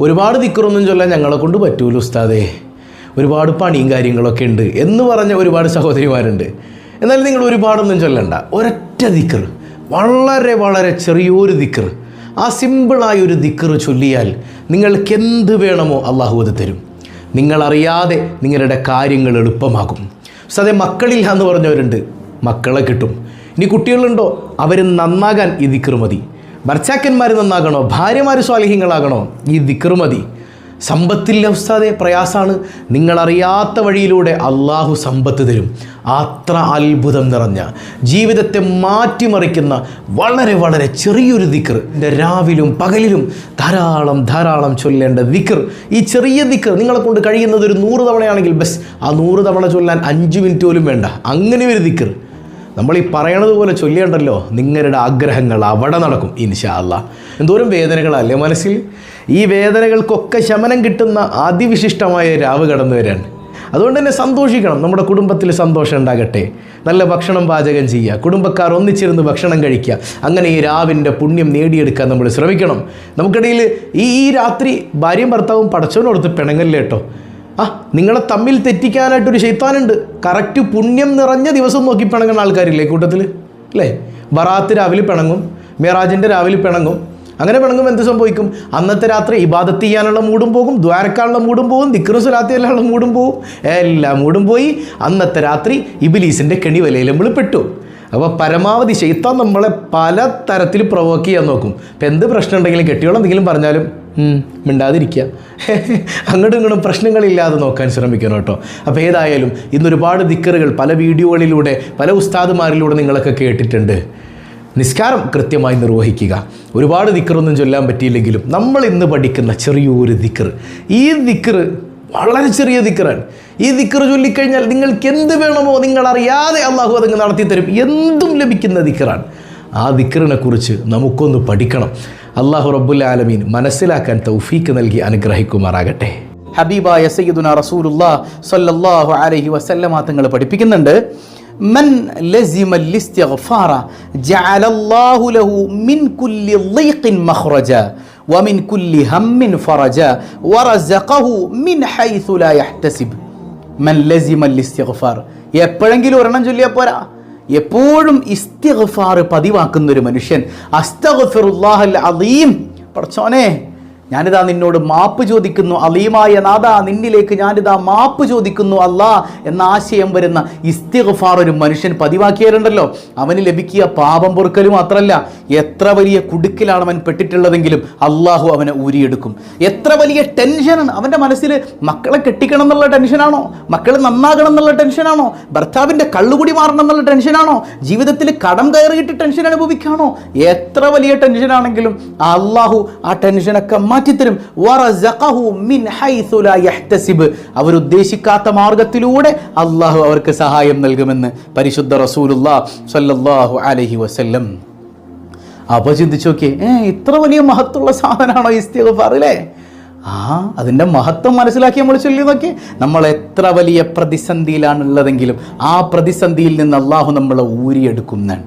ഒരുപാട് ദിക്റൊന്നും ചൊല്ലാൻ ഞങ്ങളെ കൊണ്ട് പറ്റൂല ഉസ്താദേ, ഒരുപാട് പണിയും കാര്യങ്ങളൊക്കെ ഉണ്ട് എന്ന് പറഞ്ഞ ഒരുപാട് സഹോദരിമാരുണ്ട്. എന്നാൽ നിങ്ങൾ ഒരുപാടൊന്നും ചൊല്ലണ്ട, ഒരൊറ്റ ദിക്ർ, വളരെ വളരെ ചെറിയൊരു ദിക്ർ, ആ സിമ്പിളായൊരു ദിക്ർ ചൊല്ലിയാൽ നിങ്ങൾക്ക് എന്ത് വേണമോ അള്ളാഹു അത് തരും. നിങ്ങളറിയാതെ നിങ്ങളുടെ കാര്യങ്ങൾ എളുപ്പമാകും. ഉസ്താദേ മക്കളില്ല എന്ന് പറഞ്ഞവരുണ്ട്, മക്കളെ കിട്ടും. ഇനി കുട്ടികളുണ്ടോ, അവർ നന്നാകാൻ ഈ ദിക്ർ മതി. ഭർത്താക്കന്മാർ നന്നാകണോ, ഭാര്യമാർ സ്വാലിഹ്യങ്ങളാകണോ, ഈ ദിക്ർ മതി. സമ്പത്തില്ല ഉസ്താദേ, പ്രയാസമാണ്. നിങ്ങളറിയാത്ത വഴിയിലൂടെ അള്ളാഹു സമ്പത്ത് തരും. അത്ര അത്ഭുതം നിറഞ്ഞ ജീവിതത്തെ മാറ്റിമറിക്കുന്ന വളരെ വളരെ ചെറിയൊരു ദിക്ർ, രാവിലും പകലിലും ധാരാളം ധാരാളം ചൊല്ലേണ്ട ദിക്ർ. ഈ ചെറിയ ദിക്ർ നിങ്ങളെ കൊണ്ട് കഴിയുന്നത് ഒരു 100 തവണയാണെങ്കിൽ ബസ്, ആ 100 തവണ ചൊല്ലാൻ 5 മിനിറ്റ് പോലും വേണ്ട. അങ്ങനെ ഒരു ദിക്ർ നമ്മൾ ഈ പറയണത് പോലെ ചൊല്ലിയുണ്ടല്ലോ, നിങ്ങളുടെ ആഗ്രഹങ്ങൾ അവിടെ നടക്കും ഇൻഷാ അല്ലാഹ്. എന്തോരം വേദനകളല്ലേ മനസ്സിൽ. ഈ വേദനകൾക്കൊക്കെ ശമനം കിട്ടുന്ന അതിവിശിഷ്ടമായ രാവ് കടന്നു വരാൻ. അതുകൊണ്ട് തന്നെ സന്തോഷിക്കണം. നമ്മുടെ കുടുംബത്തിൽ സന്തോഷം ഉണ്ടാകട്ടെ. നല്ല ഭക്ഷണം പാചകം ചെയ്യുക, കുടുംബക്കാർ ഒന്നിച്ചിരുന്ന് ഭക്ഷണം കഴിക്കുക. അങ്ങനെ ഈ രാവിൻ്റെ പുണ്യം നേടിയെടുക്കാൻ നമ്മൾ ശ്രമിക്കണം. നമുക്കിടയിൽ ഈ രാത്രി ഭാര്യയും ഭർത്താവും പടച്ചവനോടത്ത് പിണങ്ങല്ലേ കേട്ടോ. നിങ്ങളെ തമ്മിൽ തെറ്റിക്കാനായിട്ടൊരു ശൈത്താനുണ്ട്. കറക്റ്റ് പുണ്യം നിറഞ്ഞ ദിവസം നോക്കി പിണങ്ങുന്ന ആൾക്കാരില്ലേ കൂട്ടത്തിൽ, അല്ലേ? ബറാത്ത് രാവിലെ പിണങ്ങും, മിറാജിൻ്റെ രാവിലെ പിണങ്ങും. അങ്ങനെ പിണങ്ങും എന്ത് സംഭവിക്കും? അന്നത്തെ രാത്രി ഇബാദത്ത് ചെയ്യാനുള്ള മൂടും പോകും, ദ്വാരക്കാനുള്ള മൂടും പോകും, ദിക്റ് സ്വലാത്ത് ചെയ്യാനുള്ള മൂടും പോകും, എല്ലാ മൂടും പോയി. അന്നത്തെ രാത്രി ഇബ്ലീസിൻ്റെ കെണി വലയിൽ നമ്മൾ പെട്ടു. അപ്പോൾ പരമാവധി ശൈത്താൻ നമ്മളെ പല തരത്തിൽ പ്രൊവോക്ക് ചെയ്യാൻ നോക്കും. ഇപ്പം എന്ത് പ്രശ്നം ഉണ്ടെങ്കിലും കെട്ടിയോളം എന്തെങ്കിലും പറഞ്ഞാലും മിണ്ടാതിരിക്കുക, അങ്ങോട്ടും ഇങ്ങോട്ടും പ്രശ്നങ്ങളില്ലാതെ നോക്കാൻ ശ്രമിക്കണം കേട്ടോ. അപ്പോൾ ഏതായാലും ഇന്നൊരുപാട് ദിക്റുകൾ പല വീഡിയോകളിലൂടെ പല ഉസ്താദുമാരിലൂടെ നിങ്ങളൊക്കെ കേട്ടിട്ടുണ്ട്. നിസ്കാരം കൃത്യമായി നിർവഹിക്കുക. ഒരുപാട് ദിക്റൊന്നും ചൊല്ലാൻ പറ്റിയില്ലെങ്കിലും നമ്മൾ ഇന്ന് പഠിക്കുന്ന ചെറിയൊരു ദിക്ർ, ഈ ദിക്ർ വളരെ ചെറിയ ദിക്റാണ്. ഈ ദിക്ർ ചൊല്ലിക്കഴിഞ്ഞാൽ നിങ്ങൾക്ക് എന്ത് വേണമോ നിങ്ങളറിയാതെ അള്ളാഹു അതങ്ങ് നടത്തിത്തരും. എന്തും ലഭിക്കുന്ന ദിക്റാണ്. ആ ദിക്റിനെ കുറിച്ച് നമുക്കൊന്ന് പഠിക്കണം. അള്ളാഹു റബ്ബുൽ ആലമീൻ മനസ്സിലാക്കാൻ തൗഫീക്ക് നൽകി അനുഗ്രഹിക്കുമാറാകട്ടെ. ഹബീബായ സയ്യിദുനാ റസൂലുള്ളാഹി സ്വല്ലല്ലാഹു അലൈഹി വസല്ലമ തങ്ങൾ പഠിപ്പിക്കുന്നുണ്ട്, മൻ ലസിമൽ ഇസ്തിഗ്ഫാറ ജഅലല്ലാഹു ലഹു മിൻ കുല്ലി ളൈഖിൻ മഖ്റജ വമിൻ കുല്ലി ഹമ്മിൻ ഫറജ വറസഖഹു മിൻ ഹൈസു ലാ യഹ്തസിബ്. മൻ ലസിമൽ ഇസ്തിഗ്ഫാർ, എപ്പോഴെങ്കിലും ഒരെണ്ണം ചൊല്ലിയാൽ പോരാ, എപ്പോഴും ഇസ്തിഗ്ഫാർ പതിവാക്കുന്നൊരു മനുഷ്യൻ. അസ്തഗ്ഫിറുല്ലാഹൽ അദീം, പടച്ചോനെ ഞാനിതാ നിന്നോട് മാപ്പ് ചോദിക്കുന്നു, അലീമായ നാഥാ നിന്നിലേക്ക് ഞാനിതാ മാപ്പ് ചോദിക്കുന്നു അല്ലാ എന്ന ആശയം വരുന്ന ഇസ്തിഗ്ഫാർ ഒരു മനുഷ്യൻ പതിവാക്കിയാലുണ്ടല്ലോ, അവന് ലഭിക്കുക പാപം പൊറുക്കലും മാത്രമല്ല, എത്ര വലിയ കുടുക്കിലാണ് അവൻ പെട്ടിട്ടുള്ളതെങ്കിലും അള്ളാഹു അവനെ ഊരിയെടുക്കും. എത്ര വലിയ ടെൻഷനാണ് അവൻ്റെ മനസ്സിൽ. മക്കളെ കെട്ടിക്കണം എന്നുള്ള ടെൻഷനാണോ, മക്കൾ നന്നാകണം എന്നുള്ള ടെൻഷനാണോ, ഭർത്താവിൻ്റെ കള്ളുകുടി മാറണം എന്നുള്ള ടെൻഷനാണോ, ജീവിതത്തിൽ കടം കയറിയിട്ട് ടെൻഷൻ അനുഭവിക്കുകയാണോ, എത്ര വലിയ ടെൻഷനാണെങ്കിലും അള്ളാഹു ആ ടെൻഷനൊക്കെ മാറ്റിത്തരും. വറസഖഹു മിൻ ഹൈസു ലാ യഹ്തസിബ്, അവരുദ്ദേശിക്കാത്ത മാർഗത്തിലൂടെ അള്ളാഹു അവർക്ക് സഹായം നൽകുമെന്ന് പരിശുദ്ധ റസൂലുള്ളാഹി സ്വല്ലല്ലാഹു അലൈഹി വസല്ലം. അപ്പോൾ ചിന്തിച്ചു നോക്കിയേ, ഇത്ര വലിയ മഹത്വമുള്ള സാധനമാണോ ഇസ്തിഗ്ഫാർ അല്ലേ? അതിൻ്റെ മഹത്വം മനസ്സിലാക്കി നമ്മൾ ചൊല്ലി നോക്കി. നമ്മൾ എത്ര വലിയ പ്രതിസന്ധിയിലാണുള്ളതെങ്കിലും ആ പ്രതിസന്ധിയിൽ നിന്ന് അള്ളാഹു നമ്മളെ ഊരിയെടുക്കുന്നതാണ്.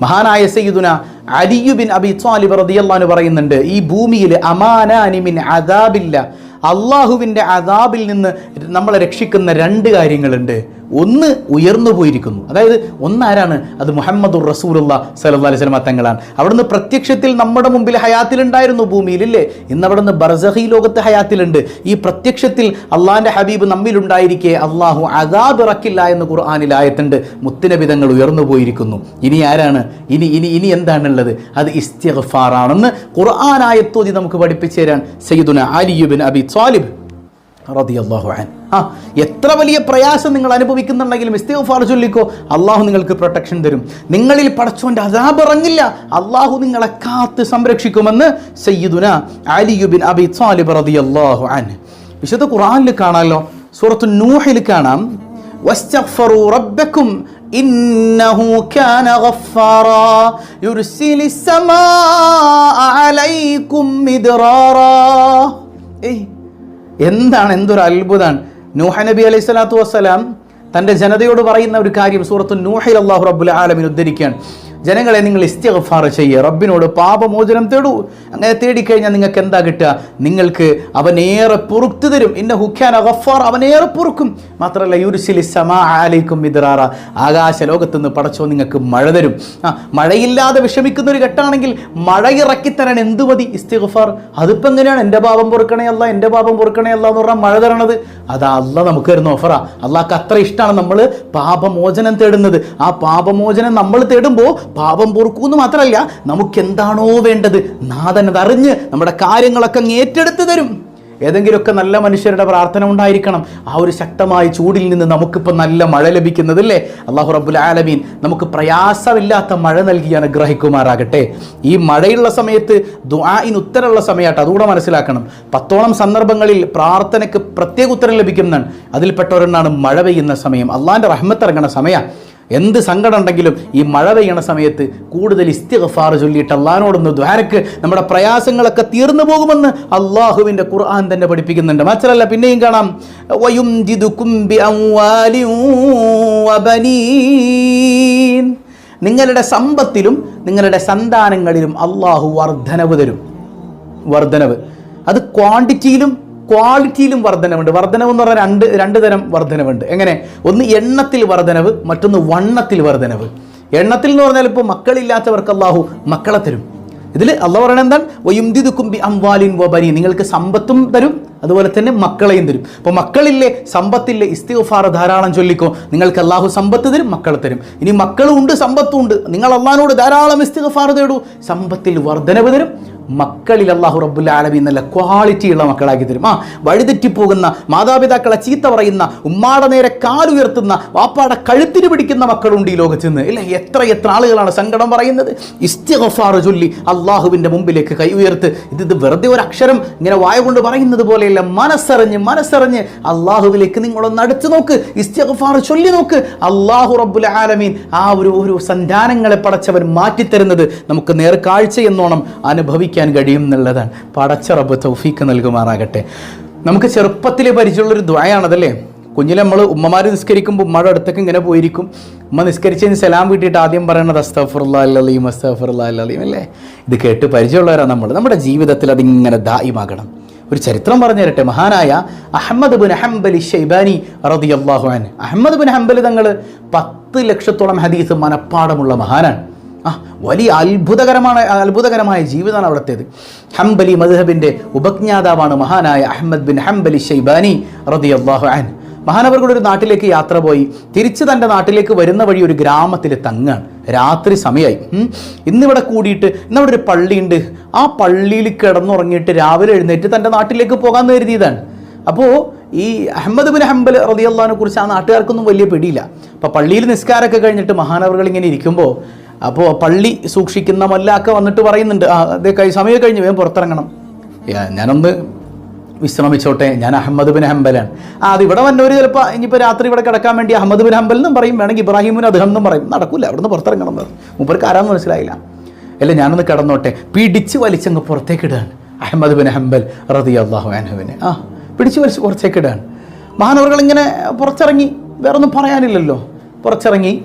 മഹാനായ സയ്യിദുന അലി ബിൻ അബി ത്വാലിബ് റളിയല്ലാഹു അൻഹു പറയുന്നുണ്ട്, ഈ ഭൂമിയിൽ അമാനാനി മിൻ അദാബില്ല, അള്ളാഹുവിൻ്റെ അദാബിൽ നിന്ന് നമ്മളെ രക്ഷിക്കുന്ന 2 കാര്യങ്ങളുണ്ട്. ഒന്ന് ഉയർന്നു പോയിരിക്കുന്നു, അതായത് ഒന്നാരാണ്? അത് മുഹമ്മദുർ റസൂലുള്ളാഹി സ്വല്ലല്ലാഹു അലൈഹി വസല്ലം തങ്ങളാണ്. അവിടുന്ന് പ്രത്യക്ഷത്തിൽ നമ്മുടെ മുമ്പിൽ ഹയാത്തിലുണ്ടായിരുന്നു ഭൂമിയിലില്ലേ, ഇന്ന് അവിടുന്ന് ബർസഖി ലോകത്ത് ഹയാത്തിലുണ്ട്. ഈ പ്രത്യക്ഷത്തിൽ അള്ളാഹിൻ്റെ ഹബീബ് നമ്മിലുണ്ടായിരിക്കെ അള്ളാഹു അദാബ് ഇറക്കില്ല എന്ന് ഖുർആനിൽ ആയത്തുണ്ട്. മുത്തുനബി തങ്ങൾ ഉയർന്നു പോയിരിക്കുന്നു. ഇനി ആരാണ്? ഇനി എന്താണുള്ളത്? അത് ഇസ്തിഗ്ഫാറാണെന്ന് ഖുർആൻ ആയത്തോതി നമുക്ക് പഠിപ്പിച്ചു തരാൻ സയ്യിദുന അലി ബിൻ അബി ത്വാലിബ് റളിയല്ലാഹു അൻഹു. എത്ര വലിയ പ്രയാസം നിങ്ങൾ അനുഭവിക്കുന്നുണ്ടെങ്കിലും ഇസ്തിഗ്ഫാർ ചൊല്ലിക്കോ, അള്ളാഹു നിങ്ങൾക്ക് പ്രൊട്ടക്ഷൻ തരും. നിങ്ങളിൽ പടച്ചോൻ്റെ അദാബ് ഇറങ്ങില്ല, അള്ളാഹു നിങ്ങളെ കാത്ത് സംരക്ഷിക്കുമെന്ന് സയ്യിദുന അലി ബിൻ അബി ത്വാലിബ് റളിയല്ലാഹു അൻഹു. വിശുദ്ധ ഖുർആനിൽ കാണാമല്ലോ, സൂറത്തു നൂഹിൽ കാണാം, വസ്തഗ്ഫിറൂ റബ്ബക്കും ഇന്നഹു കാന ഗഫാറാ യുർസിലിസ് സമാഅ അലൈക്കും മിദ്റാറാ. എന്തൊരു അത്ഭുതമാണ്. നൂഹ് നബി അലൈഹി സ്വലാത്തു വസ്സലാം തൻ്റെ ജനതയോട് പറയുന്ന ഒരു കാര്യം സൂറത്തു നൂഹിൽ അല്ലാഹു റബ്ബുൽ ആലമീൻ ഉദ്ധരിക്കുകയാണ്. ജനങ്ങളെ നിങ്ങൾ ഇസ്തിഗ്ഫാർ ചെയ്യുക, റബ്ബിനോട് പാപമോചനം തേടൂ. അങ്ങനെ തേടിക്കഴിഞ്ഞാൽ നിങ്ങൾക്ക് എന്താ കിട്ടുക? നിങ്ങൾക്ക് അവനേറെ പൊറുത്തു തരും. ഇന്നഹു കാന ഗഫാർ, അവനേറെ പൊറുക്കും. മാത്രമല്ല യുർസിലിസ് സമാ അലൈക്കും മിദ്റാറ, ആകാശ ലോകത്ത് നിന്ന് പടച്ചോ നിങ്ങൾക്ക് മഴ തരും. മഴയില്ലാതെ വിഷമിക്കുന്ന ഒരു ഘട്ടമാണെങ്കിൽ മഴ ഇറക്കിത്തരാൻ എന്ത് മതി? ഇസ്തിഗ്ഫാർ. അതിപ്പോൾ എങ്ങനെയാണ് എൻ്റെ പാപം പൊറുക്കണേ അല്ല, എൻ്റെ പാപം പൊറുക്കണേ അല്ല എന്ന് പറഞ്ഞാൽ മഴ തരണത്? അത് അള്ളാഹ് നമുക്ക് തരുന്ന ഓഫറാ. അള്ളാഹ്ക്ക് അത്ര ഇഷ്ടമാണ് നമ്മൾ പാപമോചനം തേടുന്നത്. ആ പാപമോചനം നമ്മൾ തേടുമ്പോൾ പാപം പൊറുക്കൂന്ന് മാത്രമല്ല, നമുക്ക് എന്താണോ വേണ്ടത് നാഥൻ അതറിഞ്ഞ് നമ്മുടെ കാര്യങ്ങളൊക്കെ അങ്ങ് ഏറ്റെടുത്ത് തരും. ഏതെങ്കിലുമൊക്കെ നല്ല മനുഷ്യരുടെ പ്രാർത്ഥന ഉണ്ടായിരിക്കണം. ആ ഒരു ശക്തമായ ചൂടിൽ നിന്ന് നമുക്കിപ്പോൾ നല്ല മഴ ലഭിക്കുന്നത് അല്ലേ? അല്ലാഹു റബ്ബുൽ ആലമീൻ നമുക്ക് പ്രയാസമില്ലാത്ത മഴ നൽകി അനുഗ്രഹിക്കുമാറാകട്ടെ. ഈ മഴയുള്ള സമയത്ത് ദുആഇന് ഉത്തരമുള്ള സമയമായിട്ട് അതുകൂടെ മനസ്സിലാക്കണം. 10ഓളം സന്ദർഭങ്ങളിൽ പ്രാർത്ഥനയ്ക്ക് പ്രത്യേക ഉത്തരം ലഭിക്കുന്നതാണ്. അതിൽപ്പെട്ട ഒരെണ്ണാണ് മഴ പെയ്യുന്ന സമയം. അള്ളാഹിൻ്റെ റഹ്മത്ത് ഇറങ്ങുന്ന സമയമാണ്. എന്ത് സങ്കടം ഉണ്ടെങ്കിലും ഈ മഴ പെയ്യണ സമയത്ത് കൂടുതൽ ഇസ്തിഗ്ഫാർ ചൊല്ലിയിട്ട് അള്ളാഹിനോടൊന്ന് ദ്വാരക്ക് നമ്മുടെ പ്രയാസങ്ങളൊക്കെ തീർന്നു പോകുമെന്ന് അള്ളാഹുവിൻ്റെ ഖുർആൻ തന്നെ പഠിപ്പിക്കുന്നുണ്ട്. മാത്രമല്ല പിന്നെയും കാണാം, വയുംജിദുകും ബിഅംവാലിൻ വബനീൻ, നിങ്ങളുടെ സമ്പത്തിലും നിങ്ങളുടെ സന്താനങ്ങളിലും അള്ളാഹു വർധനവ് തരും. വർധനവ് അത് ക്വാണ്ടിറ്റിയിലും ക്വാളിറ്റിയിലും വർധനവുണ്ട്. വർധനവ് എന്ന് പറഞ്ഞാൽ രണ്ട് തരം വർധനവുണ്ട്. എങ്ങനെ? ഒന്ന് എണ്ണത്തിൽ വർധനവ്, മറ്റൊന്ന് വണ്ണത്തിൽ വർധനവ്. എണ്ണത്തിൽ എന്ന് പറഞ്ഞാൽ ഇപ്പോൾ മക്കളില്ലാത്തവർക്ക് അള്ളാഹു മക്കളെ തരും. ഇതിൽ അള്ളാഹു പറയുന്നത് എന്താണ്? വയുംദിദുകും ബി അംവാലിൻ വബനീൻ, നിങ്ങൾക്ക് സമ്പത്തും തരും അതുപോലെ തന്നെ മക്കളെയും തരും. അപ്പോൾ മക്കളില്ലേ, സമ്പത്തില്ലേ, ഇസ്തിഗ്ഫാർ ധാരാളം ചൊല്ലിക്കോ, നിങ്ങൾക്ക് അള്ളാഹു സമ്പത്ത് തരും, മക്കളെ തരും. ഇനി മക്കളും ഉണ്ട് സമ്പത്തും ഉണ്ട്, നിങ്ങൾ അള്ളാഹിനോട് ധാരാളം ഇസ്തിഗ്ഫാർ തേടൂ, സമ്പത്തിൽ വർധനവ് തരും, മക്കളിൽ അല്ലാഹു റബ്ബുൽ ആലമീൻ നല്ല ക്വാളിറ്റിയുള്ള മക്കളാക്കി തരും. വഴിതെറ്റിപ്പോകുന്ന, മാതാപിതാക്കളെ ചീത്ത പറയുന്ന, ഉമ്മാടെ നേരെ കാലുയർത്തുന്ന, വാപ്പാടെ കഴുത്തിന് പിടിക്കുന്ന മക്കളുണ്ട് ഈ ലോകത്ത് നിന്ന് ഇല്ല. എത്ര ആളുകളാണ് സങ്കടം പറയുന്നത്. ഇസ്തിഗ്ഫാർ ചൊല്ലി അള്ളാഹുവിൻ്റെ മുമ്പിലേക്ക് കൈ ഉയർത്ത്. ഇത് വെറുതെ ഒരു അക്ഷരം ഇങ്ങനെ വായ കൊണ്ട് പറയുന്നത് പോലെയല്ല, മനസ്സറിഞ്ഞ് അള്ളാഹുവിലേക്ക് നിങ്ങളൊന്ന് അടുത്ത് നോക്ക്, ഇസ്തിഗ്ഫാർ ചൊല്ലി നോക്ക്. അള്ളാഹു റബ്ബുൽ ആലമീൻ ആ ഒരു സന്താനങ്ങളെ പടച്ചവൻ മാറ്റിത്തരുന്നത് നമുക്ക് നേർക്കാഴ്ച എന്നോണം അനുഭവിക്കാൻ കഴിയും എന്നുള്ളതാണ്. പടച്ച റബ്ബ് തൗഫീക്ക് നൽകുമാറാകട്ടെ. നമുക്ക് ചെറുപ്പത്തിലെ പരിചയമുള്ളൊരു ദുആയാണതല്ലേ. കുഞ്ഞിലെ നമ്മൾ ഉമ്മമാർ നിസ്കരിക്കുമ്പോൾ ഉമ്മയുടെ അടുത്തേക്ക് ഇങ്ങനെ പോയിരിക്കും. ഉമ്മ നിസ്കരിച്ചതിന് സലാം വീട്ടിയിട്ട് ആദ്യം പറയണത് അസ്തഗ്ഫിറുല്ലാഹൽ അലീം അസ്തഗ്ഫിറുല്ലാഹൽ അലീം അല്ലേ. ഇത് കേട്ട് പരിചയമുള്ളവരാണ് നമ്മൾ. നമ്മുടെ ജീവിതത്തിൽ അതിങ്ങനെ ദായിമാകണം. ഒരു ചരിത്രം പറഞ്ഞു തരട്ടെ. മഹാനായ അഹ്മദ് ബിൻ ഹംബൽ ശൈബാനി റളിയല്ലാഹു അൻഹു, അഹ്മദ് ബിൻ ഹംബൽ തങ്ങൾ 10 ലക്ഷത്തോളം ഹദീസ് മനപ്പാടമുള്ള മഹാനാണ്. വലിയ അത്ഭുതകരമായ ജീവിതമാണ് അവിടത്തേത്. ഹംബലി മദ്ഹബിൻ്റെ ഉപജ്ഞാതാവാണ് മഹാനായ അഹ്മദ് ബിൻ ഹംബൽ ശൈബാനി റളിയല്ലാഹു അൻഹു. മഹാനവർകളുടെ ഒരു നാട്ടിലേക്ക് യാത്ര പോയി തിരിച്ച് തൻ്റെ നാട്ടിലേക്ക് വരുന്ന വഴി ഒരു ഗ്രാമത്തിൽ തങ്ങാണ്. രാത്രി സമയമായി. ഇന്നിവിടെ കൂടിയിട്ട് ഇന്നവിടെ ഒരു പള്ളിയുണ്ട്. ആ പള്ളിയിൽ കിടന്നുറങ്ങിയിട്ട് രാവിലെ എഴുന്നേറ്റ് തൻ്റെ നാട്ടിലേക്ക് പോകാമെന്ന് കരുതിയതാണ്. അപ്പോൾ ഈ അഹ്മദ് ബിൻ ഹംബൽ റളിയല്ലാഹുവിനെ കുറിച്ച് ആ നാട്ടുകാർക്കൊന്നും വലിയ പിടിയില്ല. അപ്പോൾ പള്ളിയിൽ നിസ്കാരമൊക്കെ കഴിഞ്ഞിട്ട് മഹാനവർകൾ ഇങ്ങനെ ഇരിക്കുമ്പോൾ അപ്പോൾ പള്ളി സൂക്ഷിക്കുന്ന മൊല്ലാക്ക വന്നിട്ട് പറയുന്നുണ്ട്, അതേ സമയം കഴിഞ്ഞ് വേഗം പുറത്തിറങ്ങണം, ഞാനൊന്ന് വിശ്രമിച്ചോട്ടെ, ഞാൻ അഹ്മദ് ബിൻ ഹംബലാണ്. അത് ഇവിടെ വന്നവർ ചിലപ്പോൾ ഇനിയിപ്പോൾ രാത്രി ഇവിടെ കിടക്കാൻ വേണ്ടി അഹ്മദ് ബിൻ ഹംബൽ എന്നും പറയും, വേണമെങ്കിൽ ഇബ്രാഹിമിന് അദ്ദേഹം എന്നും പറയും. നടക്കില്ല, അവിടെ നിന്ന് പുറത്തിറങ്ങണം. മൂപ്പർക്ക് ആരാന്ന് മനസ്സിലായില്ല. അല്ല ഞാനൊന്ന് കിടന്നോട്ടെ, പിടിച്ച് വലിച്ചങ്ങ് പുറത്തേക്കിടുകയാണ് അഹ്മദ് ബിൻ ഹംബൽ റളിയല്ലാഹു അൻഹുവിനെ. പിടിച്ച് വലിച്ച് പുറത്തേക്കിടുകയാണ്. മഹാനവർകൾ ഇങ്ങനെ പുറത്തിറങ്ങി, വേറെ ഒന്നും പറയാനില്ലല്ലോ, പുറത്തിറങ്ങി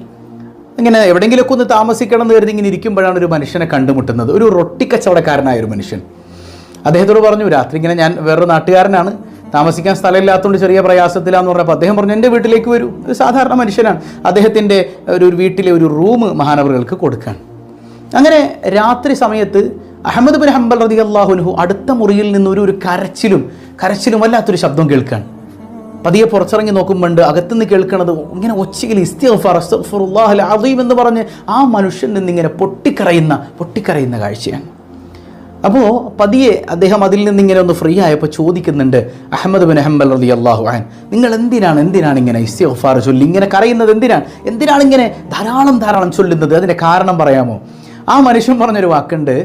ഇങ്ങനെ എവിടെയെങ്കിലുമൊക്കെ ഒന്ന് താമസിക്കണം എന്ന് കരുതി ഇങ്ങനെ ഇരിക്കുമ്പോഴാണ് ഒരു മനുഷ്യനെ കണ്ടുമുട്ടുന്നത്. ഒരു റൊട്ടി കച്ചവടക്കാരനായ ഒരു മനുഷ്യൻ. അദ്ദേഹത്തോട് പറഞ്ഞു, രാത്രി ഇങ്ങനെ ഞാൻ വേറൊരു നാട്ടുകാരനാണ്, താമസിക്കാൻ സ്ഥലമില്ലാത്തതുകൊണ്ട് ചെറിയ പ്രയാസത്തിലാന്ന് പറഞ്ഞപ്പോൾ അദ്ദേഹം പറഞ്ഞു, എൻ്റെ വീട്ടിലേക്ക് വരൂ. ഒരു സാധാരണ മനുഷ്യനാണ്. അദ്ദേഹത്തിൻ്റെ ഒരു വീട്ടിലെ ഒരു റൂം മഹാനവറുകൾക്ക് കൊടുക്കാൻ. അങ്ങനെ രാത്രി സമയത്ത് അഹ്മദ് ബിൻ ഹംബൽ റളിയല്ലാഹു അൻഹു അടുത്ത മുറിയിൽ നിന്ന് ഒരു കരച്ചിലും വല്ലാത്തൊരു ശബ്ദം കേൾക്കാൻ. പതിയെ പുറത്തിറങ്ങി നോക്കുമ്പോണ്ട് അകത്തുനിന്ന് കേൾക്കണത് ഇങ്ങനെ ഒച്ചയിൽ ഇസ്തിഗ്ഫാർ അസ്തഗ്ഫിറുല്ലാഹൽ അസീം എന്ന് പറഞ്ഞ് ആ മനുഷ്യൻ നിന്നിങ്ങനെ പൊട്ടിക്കരയുന്ന കാഴ്ചയാണ്. അപ്പോൾ പതിയെ അദ്ദേഹം അതിൽ നിന്നിങ്ങനെ ഒന്ന് ഫ്രീ ആയപ്പോൾ ചോദിക്കുന്നുണ്ട് അഹ്മദ് ബിൻ ഹംബൽ റളിയല്ലാഹു അൻഹു, നിങ്ങൾ എന്തിനാണ് ഇങ്ങനെ ഇസ്തിഗ്ഫാർ ചൊല്ലി ഇങ്ങനെ കരയുന്നത്? എന്തിനാണ് ഇങ്ങനെ ധാരാളം ചൊല്ലുന്നത്? അതിൻ്റെ കാരണം പറയാമോ? ആ മനുഷ്യൻ പറഞ്ഞൊരു വാക്കുണ്ട്,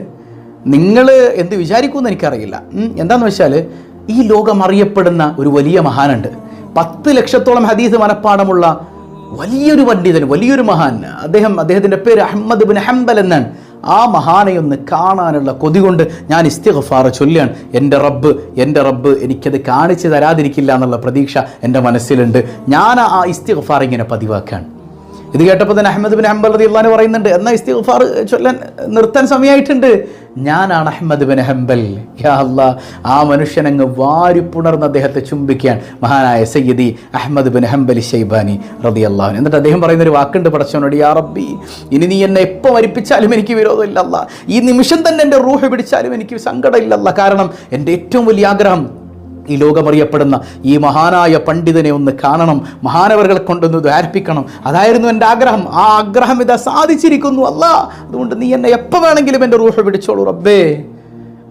നിങ്ങൾ എന്ത് വിചാരിക്കുമെന്ന് എനിക്കറിയില്ല. എന്താണെന്ന് വെച്ചാൽ ഈ ലോകം അറിയപ്പെടുന്ന ഒരു വലിയ മഹാനുണ്ട്, 10 ലക്ഷത്തോളം ഹദീസ് മനപ്പാടമുള്ള വലിയൊരു പണ്ഡിതൻ, വലിയൊരു മഹാൻ. അദ്ദേഹത്തിൻ്റെ പേര് അഹ്മദ് ബിൻ ഹംബൽ എന്നാണ്. ആ മഹാനെ ഒന്ന് കാണാനുള്ള കൊതി കൊണ്ട് ഞാൻ ഇസ്തിഗ്ഫാർ ചൊല്ലുകയാണ്. എൻ്റെ റബ്ബ് എനിക്കത് കാണിച്ചു തരാതിരിക്കില്ല എന്നുള്ള പ്രതീക്ഷ എൻ്റെ മനസ്സിലുണ്ട്. ഞാൻ ആ ഇസ്തിഗ്ഫാർ ഇങ്ങനെ പതിവാക്കുകയാണ്. ഇത് കേട്ടപ്പോൾ തന്നെ അഹ്മദ് ബിൻ ഹംബൽ റളിയല്ലാഹു അൻഹു പറയുന്നുണ്ട്, എന്നാൽ ഇസ്തിഗ്ഫാർ ചൊല്ലാൻ നിർത്താൻ സമയമായിട്ടുണ്ട്. ഞാനാണ് അഹ്മദ് ബിൻ ഹംബൽ. യാ അല്ലാ, ആ മനുഷ്യനങ്ങ് വാരിപ്പുണർന്ന് അദ്ദേഹത്തെ ചുംബിക്കാൻ മഹാനായ സയ്യിദി അഹ്മദ് ബിൻ ഹംബൽ ശൈബാനി റളിയല്ലാഹു അൻഹു. എന്നിട്ട് അദ്ദേഹം പറയുന്നൊരു വാക്കുണ്ട് പടച്ചവനോട്, യാ റബ്ബി, ഇനി നീ എന്നെ എപ്പോൾ മരിപ്പിച്ചാലും എനിക്ക് വിരോധമില്ല അല്ലാ, ഈ നിമിഷം തന്നെ എൻ്റെ റൂഹ് പിടിച്ചാലും എനിക്ക് സങ്കടമില്ല. കാരണം എൻ്റെ ഏറ്റവും വലിയ ആഗ്രഹം ഈ ലോകമറിയപ്പെടുന്ന ഈ മഹാനായ പണ്ഡിതനെ ഒന്ന് കാണണം, മഹാനവറുകളെ കൊണ്ടൊന്ന് ദ്വാരിപ്പിക്കണം. അതായിരുന്നു എൻ്റെ ആഗ്രഹം. ആ ആഗ്രഹം ഇതാ സാധിച്ചിരിക്കുന്നു അല്ലാ. അതുകൊണ്ട് നീ എന്നെ എപ്പോൾ വേണമെങ്കിലും എൻ്റെ റൂഹ് പിടിച്ചോളൂ റബ്ബേ.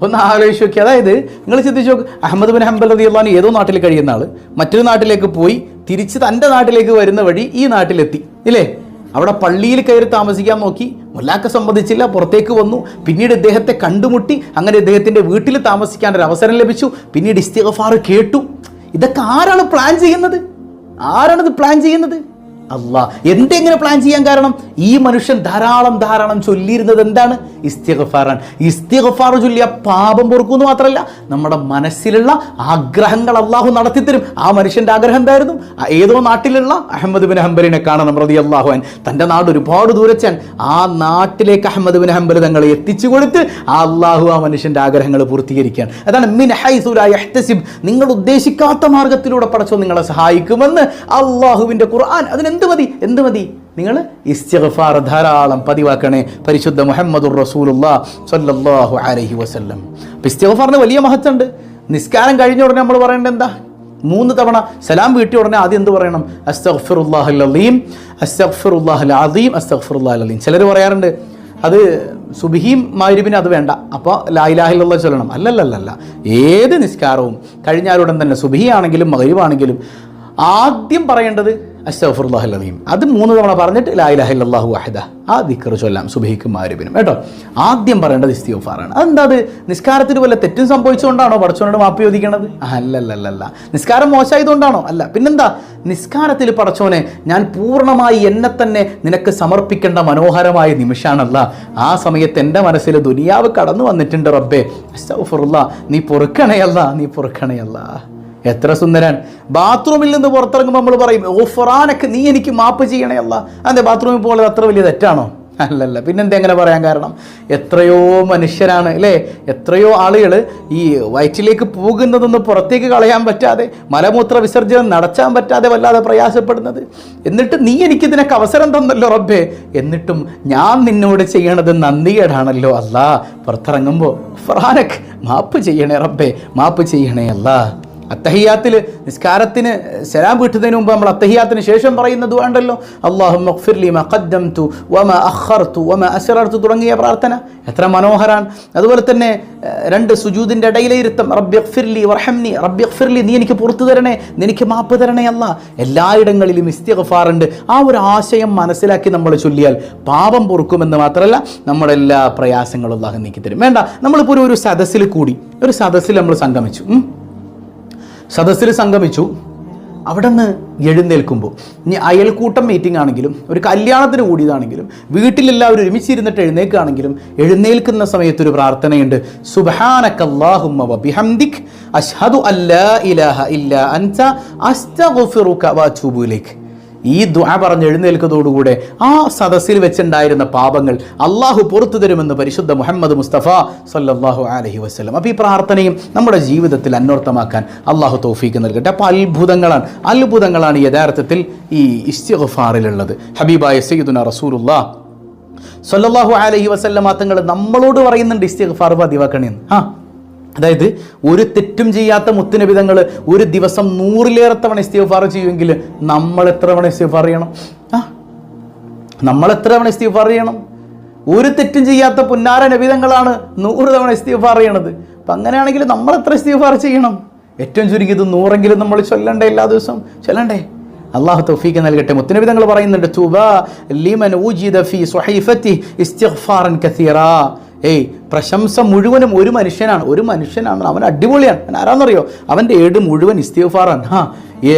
ഒന്ന് ആലോചിച്ച് നോക്കി. അതായത് നിങ്ങൾ ചിന്തിച്ചു നോക്ക്, അഹ്മദ് ബിൻ ഹംബൽ റളിയല്ലാഹു അൻഹു ഏതോ നാട്ടിൽ കഴിയുന്ന ആൾ മറ്റൊരു നാട്ടിലേക്ക് പോയി തിരിച്ച് തൻ്റെ നാട്ടിലേക്ക് വരുന്ന വഴി ഈ നാട്ടിലെത്തി ഇല്ലേ? അവിടെ പള്ളിയിൽ കയറി താമസിക്കാൻ നോക്കി, മുല്ലാക്ക സമ്മതിച്ചില്ല, പുറത്തേക്ക് വന്നു. പിന്നീട് ഇദ്ദേഹത്തെ കണ്ടുമുട്ടി, അങ്ങനെ ഇദ്ദേഹത്തിൻ്റെ വീട്ടിൽ താമസിക്കാനൊരു അവസരം ലഭിച്ചു. പിന്നീട് ഇസ്തിഗ്ഫാർ കേട്ടു. ഇതൊക്കെ ആരാണ് പ്ലാൻ ചെയ്യുന്നത്? ആരാണിത് പ്ലാൻ ചെയ്യുന്നത്? അല്ലാഹ്. എന്തെങ്ങനെ പ്ലാൻ ചെയ്യാൻ കാരണം? ഈ മനുഷ്യൻ ധാരാളം ചൊല്ലിയിരുന്നത് എന്താണ്? ഇസ്തിഗ്ഫാറാണ്. ഇസ്തിഗ്ഫാർ ചൊല്ലിയ പാപം പൊറുക്കുമെന്ന് മാത്രമല്ല, നമ്മുടെ മനസ്സിലുള്ള ആഗ്രഹങ്ങൾ അള്ളാഹു നടത്തിത്തരും. ആ മനുഷ്യൻ്റെ ആഗ്രഹം എന്തായിരുന്നു? ഏതോ നാട്ടിലുള്ള അഹ്മദ് ബിൻ ഹംബലിനെ കാണണം റളിയല്ലാഹു അൻഹു. തൻ്റെ നാട് ഒരുപാട് ദൂരച്ചാൻ. ആ നാട്ടിലേക്ക് അഹ്മദ് ബിൻ ഹംബൽ തങ്ങളെ എത്തിച്ചു കൊടുത്ത് ആ അള്ളാഹു ആ മനുഷ്യൻ്റെ ആഗ്രഹങ്ങൾ പൂർത്തീകരിക്കാൻ. അതാണ് മിൻ ഹൈസു ലാ യഹ്തസിബ്. നിങ്ങൾ ഉദ്ദേശിക്കാത്ത മാർഗത്തിലൂടെ പടച്ചോ നിങ്ങളെ സഹായിക്കുമെന്ന് അള്ളാഹുവിൻ്റെ ഖുർആൻ. എന്ത് മതി? നിങ്ങൾ ഇസ്തിഗ്ഫാർ ധാരാളം പതിവാക്കണേ. പരിശുദ്ധ മുഹമ്മദുർ റസൂലുള്ളാഹി സ്വല്ലല്ലാഹു അലൈഹി വസല്ലം. ഇസ്തിഗ്ഫാറിന് വലിയ മഹത്വമുണ്ട്. നിസ്കാരം കഴിഞ്ഞ ഉടനെ നമ്മൾ പറയേണ്ടത് എന്താ? 3 തവണ സലാം വീട്ടിയ ഉടനെ ആദ്യം എന്ത് പറയണം? അസ്തഗ്ഫിറുല്ലാഹൽ അലീം, അസ്തഗ്ഫിറുല്ലാഹൽ അദീം, അസ്തഗ്ഫിറുല്ലാഹൽ അലീം. ചിലർ പറയാറുണ്ട് അത് സുബ്ഹിയും മഗ്രിബിനും അത് വേണ്ട, അപ്പോൾ ലാ ഇലാഹ ഇല്ലല്ലാഹ് ചൊല്ലണം. അല്ലല്ല, ഏത് നിസ്കാരവും കഴിഞ്ഞാലുടൻ തന്നെ സുബ്ഹി ആണെങ്കിലും മഗ്രിബാണെങ്കിലും ആദ്യം പറയേണ്ടത് അസ്തഗ്ഫിറുല്ലാഹൽ അലീം. അത് 3 തവണ പറഞ്ഞിട്ട് ലാ ഇലാഹ ഇല്ലല്ലാഹു വഹദ ആ ദിക്ർ ചൊല്ലാം സുബ്ഹിക്കും മഗ്രിബിനും കേട്ടോ. ആദ്യം പറയേണ്ടത് ഇസ്തിഗ്ഫാറാണ്. അതെന്താ? അത് നിസ്കാരത്തിന് വല്ല തെറ്റും സംഭവിച്ചുകൊണ്ടാണോ പടച്ചവനോട് മാപ്പ് ചോദിക്കണത്? അല്ലല്ല. നിസ്കാരം മോശമായതുകൊണ്ടാണോ? അല്ല. പിന്നെന്താ? നിസ്കാരത്തിൽ പടച്ചവനെ ഞാൻ പൂർണ്ണമായി എന്നെ തന്നെ നിനക്ക് സമർപ്പിക്കേണ്ട മനോഹരമായ നിമിഷാണല്ല. ആ സമയത്ത് എൻ്റെ മനസ്സിൽ ദുനിയാവ് കടന്നു വന്നിട്ടുണ്ട് റബ്ബേ, അസ്തഗ്ഫിറുല്ലാഹ്, നീ പൊറുക്കണേ അല്ലാ. എത്ര സുന്ദരൻ. ബാത്റൂമിൽ നിന്ന് പുറത്തിറങ്ങുമ്പോൾ നമ്മൾ പറയും ഗുഫ്റാനക, നീ എനിക്ക് മാപ്പ് ചെയ്യണേ അല്ലാ. അതെ, ബാത്റൂമിൽ പോകുന്നത് അത്ര വലിയ തെറ്റാണോ? അല്ലല്ല. പിന്നെന്താ എങ്ങനെ പറയാൻ കാരണം? എത്രയോ മനുഷ്യരാണ് അല്ലേ, എത്രയോ ആളുകൾ ഈ വയറ്റിലേക്ക് പോകുന്നതൊന്ന് പുറത്തേക്ക് കളയാൻ പറ്റാതെ, മലമൂത്ര വിസർജനം നടത്താൻ പറ്റാതെ വല്ലാതെ പ്രയാസപ്പെടുന്നത്. എന്നിട്ട് നീ എനിക്കിതിനൊക്കെ അവസരം തന്നല്ലോ റബ്ബേ, എന്നിട്ടും ഞാൻ നിന്നോട് ചെയ്യണത് നന്ദികേടാണല്ലോ അല്ലാ. പുറത്തിറങ്ങുമ്പോൾ ഗുഫ്റാനക, മാപ്പ് ചെയ്യണേ റബ്ബേ, മാപ്പ് ചെയ്യണേ അല്ലാ. അത്തഹിയാത്തിൽ നിസ്കാരത്തിന് സലാം വീട്ടുന്നതിന് മുമ്പ് നമ്മൾ അത്തഹിയാത്തിന് ശേഷം പറയുന്ന ദുആ ഉണ്ടല്ലോ, അല്ലാഹുമ്മ ഗ്ഫിർലി മാ ഖദ്ദംതു വമാ അഖർതു വമാ അസ്റർതു തുടങ്ങിയ പ്രാർത്ഥന എത്ര മനോഹരാണ്. അതുപോലെ തന്നെ 2 സുജൂദിൻ്റെ ഇടയിലെ ഇരുത്തം, റബ്ബി ഗ്ഫിർലി വർഹംനി, റബ്ബി ഗ്ഫിർലി, നീ എനിക്ക് പുറത്തു തരണേ, നീ എനിക്ക് മാപ്പ് തരണേ അല്ലാ. എല്ലായിടങ്ങളിലും ഇസ്തിഗ്ഫാർ ഉണ്ട്. ആ ഒരു ആശയം മനസ്സിലാക്കി നമ്മൾ ചൊല്ലിയാൽ പാപം പൊറുക്കുമെന്ന് മാത്രമല്ല നമ്മുടെ എല്ലാ പ്രയാസങ്ങളും അല്ലാഹു നീക്കി തരും. വേണ്ട, നമ്മളിപ്പോൾ ഒരു സദസ്സിൽ നമ്മൾ സദസ്സിൽ സംഗമിച്ചു. അവിടെ നിന്ന് എഴുന്നേൽക്കുമ്പോൾ, ഇനി അയൽക്കൂട്ടം മീറ്റിംഗ് ആണെങ്കിലും ഒരു കല്യാണത്തിന് കൂടിയതാണെങ്കിലും വീട്ടിലെല്ലാവരും ഒരുമിച്ചിരുന്നിട്ട് എഴുന്നേൽക്കുകയാണെങ്കിലും എഴുന്നേൽക്കുന്ന സമയത്തൊരു പ്രാർത്ഥനയുണ്ട്, സുബ്ഹാനകല്ലാഹുമ്മ വബിഹംദിക് അശ്ഹദു അല്ലാ ഇലാഹ ഇല്ലാ അൻത അസ്തഗ്ഫിറുക വഅതൂബു ഇലൈക്. ഈ ദുആ പറഞ്ഞ് എഴുന്നേൽക്കുന്നതോടുകൂടെ ആ സദസ്സിൽ വെച്ചുണ്ടായിരുന്ന പാപങ്ങൾ അള്ളാഹു പുറത്തു തരുമെന്ന് പരിശുദ്ധ മുഹമ്മദ് മുസ്തഫ സല്ലല്ലാഹു അലൈഹി വസല്ലം. അപ്പോൾ ഈ പ്രാർത്ഥനയും നമ്മുടെ ജീവിതത്തിൽ അന്വർത്ഥമാക്കാൻ അള്ളാഹു തൗഫീക്ക് നൽകട്ടെ. അപ്പോൾ അത്ഭുതങ്ങളാണ് യഥാർത്ഥത്തിൽ ഈ ഇസ്തിഗ്ഫാറിലുള്ളത്. ഹബീബായ സയ്യിദുനാ റസൂലുള്ളാഹ് സല്ലല്ലാഹു അലൈഹി വസല്ലം തങ്ങൾ നമ്മളോട് പറയുന്നുണ്ട് ഇസ്തിഗ്ഫാർ പതിവാക്കണമെന്ന്. അതായത് ഒരു തെറ്റും ചെയ്യാത്ത മുത്തുനബി തങ്ങൾ ഒരു ദിവസം 100ലേറെ തവണ ഇസ്തിഗ്ഫാർ ചെയ്യുമെങ്കിൽ നമ്മൾ എത്ര തവണ ഇസ്തിഗ്ഫാർ ചെയ്യണം? ഒരു തെറ്റും ചെയ്യാത്ത പുന്നാര നബി തങ്ങളാണ് 100 തവണ ഇസ്തിഗ്ഫാർ ചെയ്യണത്. അപ്പം അങ്ങനെയാണെങ്കിൽ നമ്മൾ എത്ര ഇസ്തിഗ്ഫാർ ചെയ്യണം? ഏറ്റവും ചുരുങ്ങിയത് 100എങ്കിലും നമ്മൾ ചൊല്ലണ്ടേ? എല്ലാ ദിവസവും ചൊല്ലണ്ടേ? അള്ളാഹു തൗഫീഖ് നൽകട്ടെ. മുത്തുനബി തങ്ങൾ പറയുന്നുണ്ട്, തുബാ ലിമൻ ഉജിദ ഫീ സ്വഹീഫതി ഇസ്തിഗ്ഫാറൻ കസീറാ. പ്രശംസ മുഴുവനും ഒരു മനുഷ്യനാണ്, അവൻ അടിപൊളിയാണ്. അവൻ ആരാന്നറിയോ? അവൻ്റെ ഏട് മുഴുവൻ ഇസ്തിഗ്ഫാറാണ്.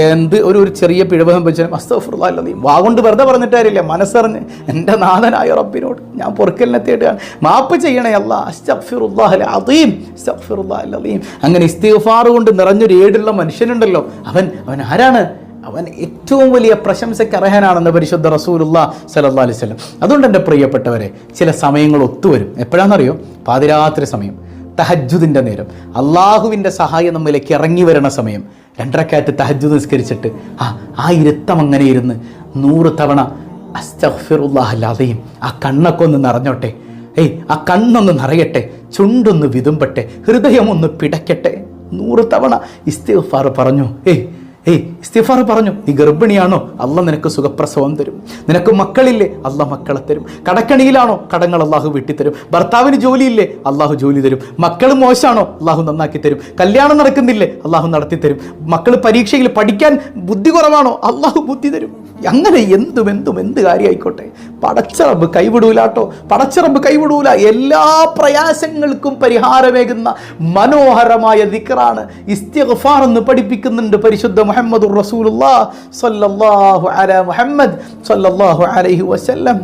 എന്ത് ഒരു ചെറിയ പിഴവ് സംഭവിച്ചാലും അസ്തഗ്ഫിറുല്ലാഹൽ അലീം വാഗൊണ്ട് വെറുതെ പറഞ്ഞിട്ട് കാര്യമില്ല, മനസ്സറിഞ്ഞ് എൻ്റെ നാഥനായ റബ്ബിനോട് ഞാൻ പൊറുക്കലിനെ തേടുകയാണ്, മാപ്പ് ചെയ്യണേ അല്ലാ, അസ്തഗ്ഫിറുല്ലാഹൽ അലീം, അസ്തഗ്ഫിറുല്ലാഹൽ അലീം. അങ്ങനെ ഇസ്തിഗ്ഫാർ കൊണ്ട് നിറഞ്ഞൊരു ഏടുള്ള മനുഷ്യനുണ്ടല്ലോ, അവൻ ആരാണ്? അവൻ ഏറ്റവും വലിയ പ്രശംസയ്ക്ക് അർഹനാണെന്ന് പരിശുദ്ധ റസൂലുള്ളാഹി സ്വല്ലല്ലാഹു അലൈഹി വസല്ലം. അതുകൊണ്ട് എൻ്റെ പ്രിയപ്പെട്ടവരെ, ചില സമയങ്ങൾ ഒത്തുവരും. എപ്പോഴാണെന്നറിയോ? പാതിരാത്രി സമയം, തഹജ്ജുദിൻ്റെ നേരം, അള്ളാഹുവിൻ്റെ സഹായം നമ്മിലേക്ക് ഇറങ്ങി വരണ സമയം. 2 റക്അത്ത് തഹജ്ജുദ് നിസ്കരിച്ചിട്ട് ആ ഇരുത്തം അങ്ങനെ ഇരുന്ന് 100 തവണ അസ്തഗ്ഫിറുല്ലാഹൽ അദീം, ആ കണ്ണൊക്കെ ഒന്ന് നിറഞ്ഞോട്ടെ, ആ കണ്ണൊന്ന് നിറയട്ടെ, ചുണ്ടൊന്ന് വിതുമ്പട്ടെ, ഹൃദയമൊന്ന് പിടയ്ക്കട്ടെ, 100 തവണ ഇസ്തിഗ്ഫാർ പറഞ്ഞു. ഇസ്തിഗ്ഫാർ പറഞ്ഞു. നീ ഗർഭിണിയാണോ? അള്ളാഹ് നിനക്ക് സുഖപ്രസവം തരും. നിനക്ക് മക്കളില്ലേ? അള്ളാഹ് മക്കളെ തരും. കടക്കണിയിലാണോ? കടങ്ങൾ അള്ളാഹു വെട്ടിത്തരും. ഭർത്താവിന് ജോലിയില്ലേ? അള്ളാഹു ജോലി തരും. മക്കൾ മോശമാണോ? അള്ളാഹു നന്നാക്കി തരും. കല്യാണം നടക്കുന്നില്ലേ? അള്ളാഹു നടത്തിത്തരും. മക്കൾ പരീക്ഷയിൽ പഠിക്കാൻ ബുദ്ധി കുറവാണോ? അള്ളാഹു ബുദ്ധി തരും. അങ്ങനെ എന്ത് കാര്യമായിക്കോട്ടെ, പടച്ചറബ് കൈവിടൂലാട്ടോ. പടച്ചറബ് കൈവിടൂല. എല്ലാ പ്രയാസങ്ങൾക്കും പരിഹാരമേകുന്ന മനോഹരമായ ദിക്റാണ് ഇസ്തിഗ്ഫാർ എന്ന് പഠിപ്പിക്കുന്നുണ്ട് പരിശുദ്ധ മുഹമ്മദുർ റസൂലുള്ളാഹി സ്വല്ലല്ലാഹു അലാ മുഹമ്മദ് സ്വല്ലല്ലാഹു അലൈഹി വസല്ലം.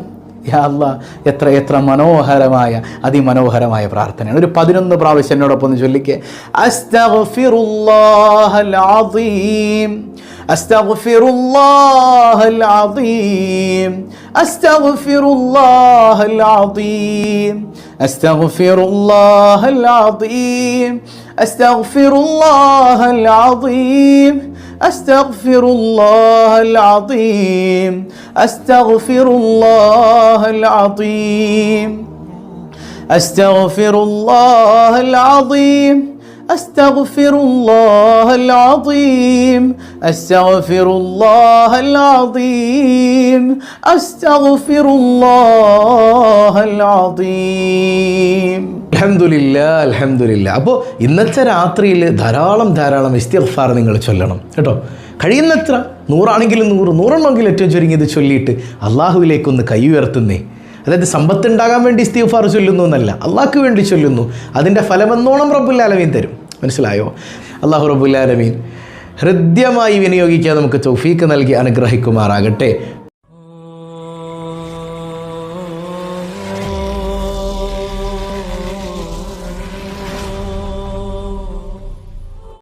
യാ അല്ലാഹ്, എത്ര മനോഹരമായ അതിമനോഹരമായ പ്രാർത്ഥനയാണ്. ഒരു 11 പ്രാവശ്യം എന്നോടൊപ്പം ഒന്ന് ചൊല്ലിക്കേ. അസ്തഗ്ഫിറുല്ലാഹൽ അദീം, അസ്തഗ്ഫിറുല്ലാഹൽ അദീം, അസ്തഗ്ഫിറുല്ലാഹൽ അദീം, അസ്തഗ്ഫിറുല്ലാഹൽ അദീം, അസ്തഗ്ഫിറുല്ലാഹൽ അദീം, അസ്തഗ്ഫിറുല്ലാഹൽ അദീം, അസ്തഗ്ഫിറുല്ലാഹൽ അദീം, അസ്തഗ്ഫിറുല്ലാഹൽ അദീം, അസ്തഗ്ഫിറുല്ലാഹൽ അദീം, അസ്തഗ്ഫിറുല്ലാഹൽ അദീം, അസ്തഗ്ഫിറുല്ലാഹൽ അദീം. അൽഹംദുലില്ലാ. അപ്പോൾ ഇന്നത്തെ രാത്രിയിൽ ധാരാളം ഇസ്തിഗ്ഫാർ നിങ്ങൾ ചൊല്ലണം കേട്ടോ. കഴിയുന്നത്ര 100 ആണെങ്കിലും 100 ഏറ്റവും ചുരുങ്ങിയത് ചൊല്ലിയിട്ട് അള്ളാഹുവിലേക്കൊന്ന് കൈ ഉയർത്തുന്നേ. അതായത് സമ്പത്തുണ്ടാകാൻ വേണ്ടി ഇസ്തിഗ്ഫാർ ചൊല്ലുന്നു എന്നല്ല, അള്ളാഹ്ക്ക് വേണ്ടി ചൊല്ലുന്നു. അതിൻ്റെ ഫലമെന്നോണം റബ്ബുൽ ആലമീൻ തരും. മനസ്സിലായോ? അള്ളാഹു റബ്ബുൽ ആലമീൻ ഹൃദ്യമായി വിനിയോഗിക്കാൻ നമുക്ക് തൗഫീക്ക് നൽകി അനുഗ്രഹിക്കുമാറാകട്ടെ.